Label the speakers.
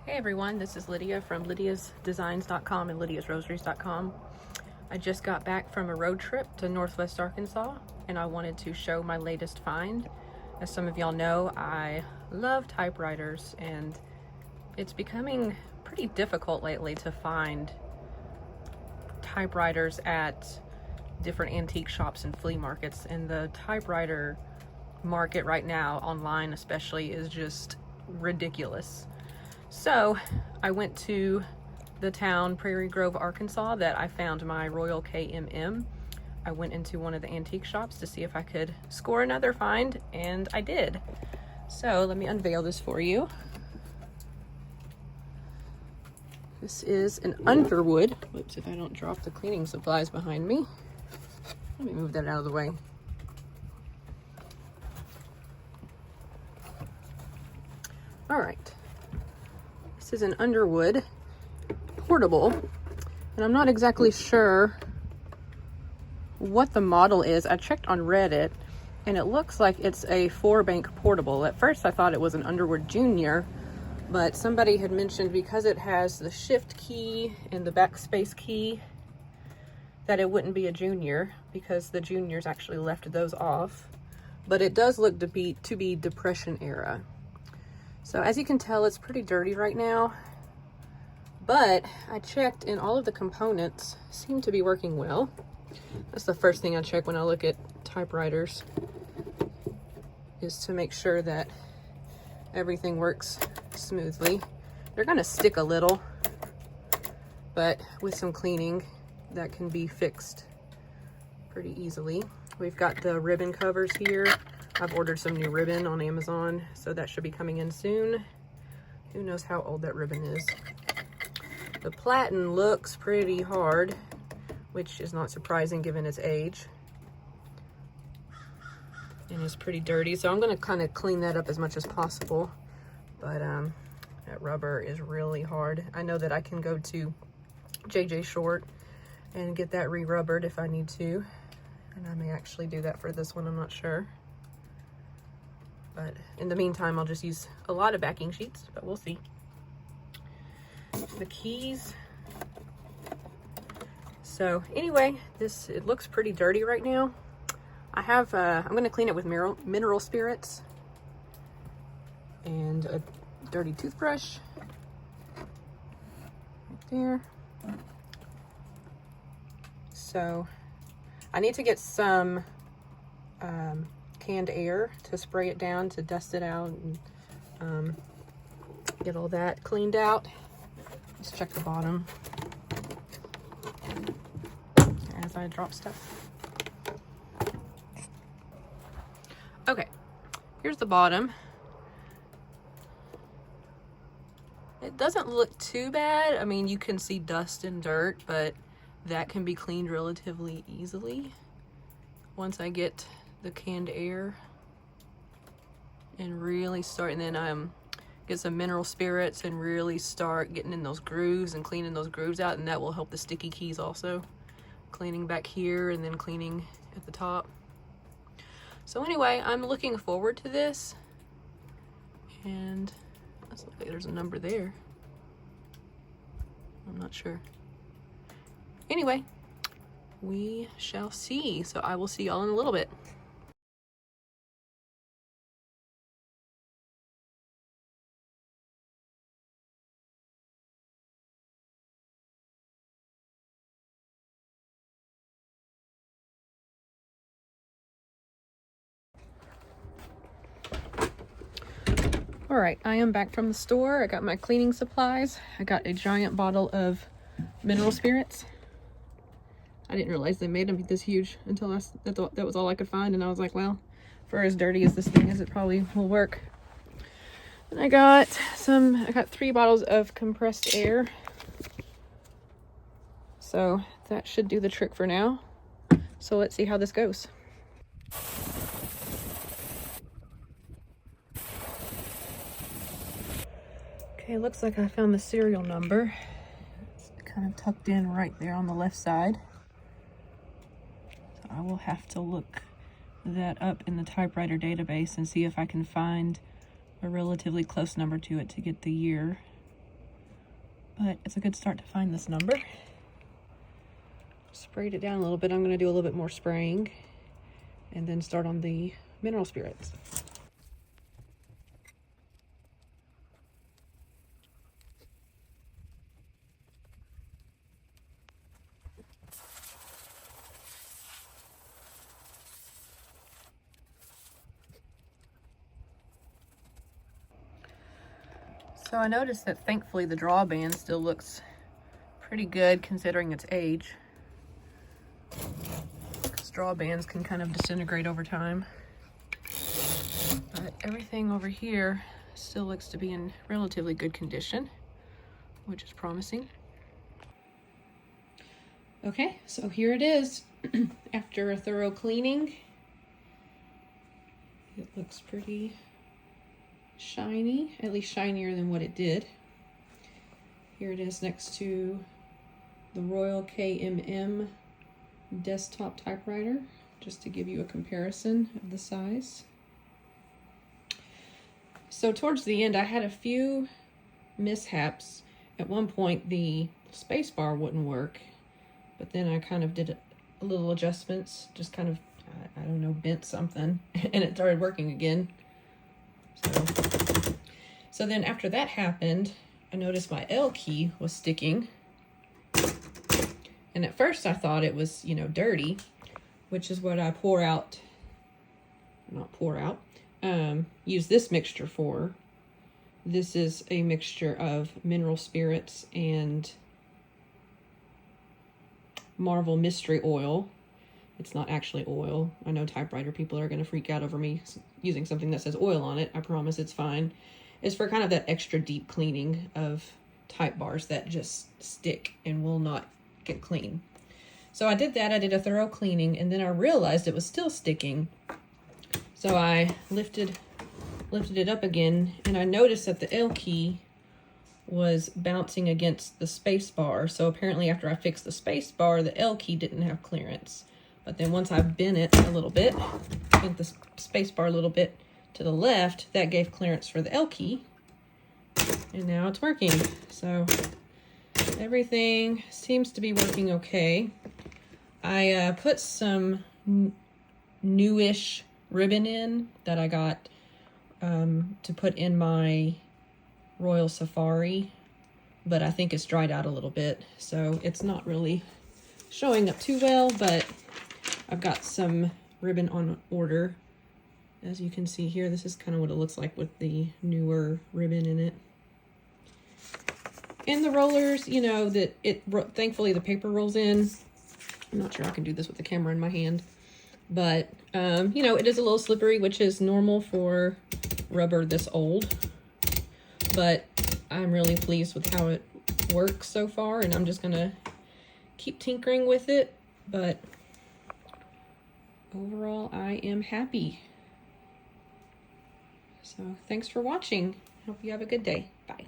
Speaker 1: Hey everyone, this is Lydia from lydiasdesigns.com and lydiasrosaries.com. I just got back from a road trip to Northwest Arkansas and I wanted to show my latest find. As some of y'all know, I love typewriters and it's becoming pretty difficult lately to find typewriters at different antique shops and flea markets, and the typewriter market right now, online especially, is just ridiculous. So I went to the town Prairie Grove, Arkansas that I found my Royal KMM. I went into one of the antique shops to see if I could score another find, and I did. So let me unveil this for you. This is an Underwood. Whoops, if I don't drop the cleaning supplies behind me. Let me move that out of the way. All right. This is an Underwood Portable, and I'm not exactly sure what the model is. I checked on Reddit, and it looks like it's a 4-bank portable. At first I thought it was an Underwood Junior, but somebody had mentioned because it has the shift key and the backspace key that it wouldn't be a Junior, because the Juniors actually left those off. But it does look to be Depression era. So as you can tell, it's pretty dirty right now, but I checked and all of the components seem to be working well. That's the first thing I check when I look at typewriters, is to make sure that everything works smoothly. They're gonna stick a little, but with some cleaning that can be fixed pretty easily. We've got the ribbon covers here. I've ordered some new ribbon on Amazon, so that should be coming in soon. Who knows how old that ribbon is. The platen looks pretty hard, which is not surprising given its age. And it's pretty dirty, so I'm gonna kind of clean that up as much as possible. But that rubber is really hard. I know that I can go to JJ Short and get that re-rubbered if I need to. And I may actually do that for this one, I'm not sure. But in the meantime, I'll just use a lot of backing sheets, but we'll see. The keys. So anyway, it looks pretty dirty right now. I have, I'm gonna clean it with mineral spirits and a dirty toothbrush right there. So I need to get some canned air to spray it down, to dust it out and get all that cleaned out. Let's check the bottom as I drop stuff. Okay, here's the bottom. It doesn't look too bad. I mean, you can see dust and dirt, but that can be cleaned relatively easily once I get the canned air and really start, and then get some mineral spirits and really start getting in those grooves and cleaning those grooves out, and that will help the sticky keys also. Cleaning back here and then cleaning at the top. So anyway, I'm looking forward to this, and looks like there's a number there. I'm not sure. Anyway, we shall see. So I will see y'all in a little bit. All right, I am back from the store. I got my cleaning supplies. I got a giant bottle of mineral spirits. I didn't realize they made them this huge until that was all I could find, and I was like, well, for as dirty as this thing is, it probably will work. And I got 3 bottles of compressed air. So that should do the trick for now. So let's see how this goes. Okay, looks like I found the serial number. It's kind of tucked in right there on the left side. So I will have to look that up in the typewriter database and see if I can find a relatively close number to it to get the year. but it's a good start to find this number. Sprayed it down a little bit. I'm going to do a little bit more spraying and then start on the mineral spirits. So I noticed that thankfully the draw band still looks pretty good considering its age. Because draw bands can kind of disintegrate over time. But everything over here still looks to be in relatively good condition, which is promising. Okay, so here it is. After a thorough cleaning, it looks pretty shiny, at least shinier than what it did. Here it is next to the Royal KMM desktop typewriter, just to give you a comparison of the size. So towards the end, I had a few mishaps. At one point, the space bar wouldn't work, but then I kind of did a little adjustments, just kind of, I don't know, bent something, and it started working again. So then after that happened, I noticed my L key was sticking. And at first I thought it was, you know, dirty, which is what I use this mixture for. This is a mixture of mineral spirits and Marvel Mystery Oil. It's not actually oil. I know typewriter people are going to freak out over me using something that says oil on it. I promise it's fine. It's for kind of that extra deep cleaning of type bars that just stick and will not get clean. So I did that. I did a thorough cleaning, and then I realized it was still sticking. So I lifted it up again, and I noticed that the L key was bouncing against the space bar. So apparently after I fixed the space bar, the L key didn't have clearance. But then once I bent it a little bit, bent the space bar a little bit to the left, that gave clearance for the L key. And now it's working. So everything seems to be working okay. I put some newish ribbon in that I got to put in my Royal Safari, but I think it's dried out a little bit, so it's not really showing up too well, but I've got some ribbon on order. As you can see here, this is kind of what it looks like with the newer ribbon in it. And the rollers, you know, thankfully the paper rolls in. I'm not sure I can do this with the camera in my hand, but you know, it is a little slippery, which is normal for rubber this old, but I'm really pleased with how it works so far, and I'm just gonna keep tinkering with it, but overall I am happy. So thanks for watching. Hope you have a good day. Bye.